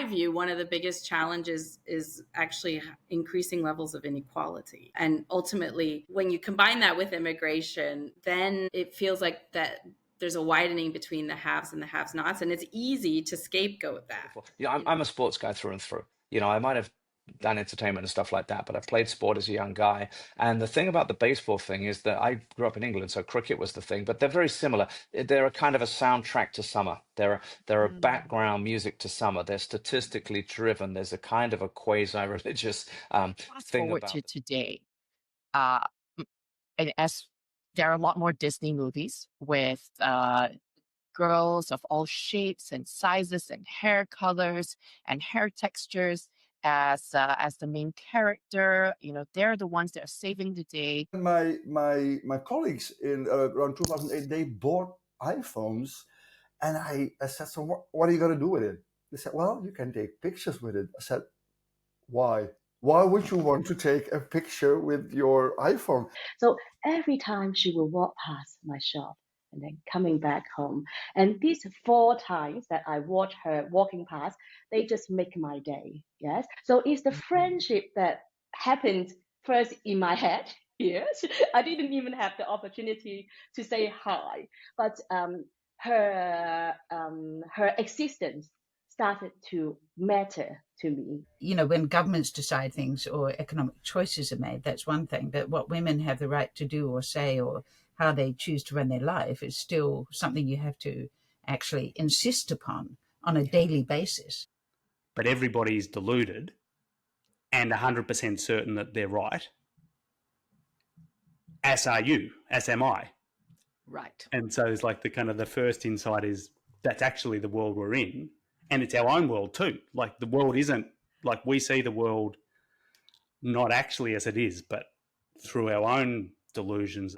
view, one of the biggest challenges is actually increasing levels of inequality. And ultimately, when you combine that with immigration, then it feels like that there's a widening between the haves and the have-nots, and it's easy to scapegoat that. Yeah, I'm a sports guy through and through. I might have done entertainment and stuff like that, but I played sport as a young guy. And the thing about the baseball thing is that I grew up in England, so cricket was the thing, but they're very similar. They're a kind of a soundtrack to summer. They're a background music to summer. They're statistically driven. There's a kind of a quasi-religious Fast thing forward about to today, uh, and as there are a lot more Disney movies with girls of all shapes and sizes and hair colors and hair textures as the main character. They're the ones that are saving the day. My colleagues in around 2008, they bought iPhones, and I said, so what are you going to do with it? They said, well, you can take pictures with it. I said, why? Why would you want to take a picture with your iPhone? So every time she will walk past my shop and then coming back home, and these 4 times that I watch her walking past, they just make my day. Yes. So it's the friendship that happened first in my head. Yes. I didn't even have the opportunity to say hi, but her existence started to matter to me. When governments decide things or economic choices are made, that's one thing. But what women have the right to do or say, or how they choose to run their life, is still something you have to actually insist upon on a daily basis. But everybody is deluded and 100% certain that they're right, as are you, as am I. Right. And so it's like the first insight is that's actually the world we're in. And it's our own world too. Like the world isn't, like we see the world not actually as it is, but through our own delusions.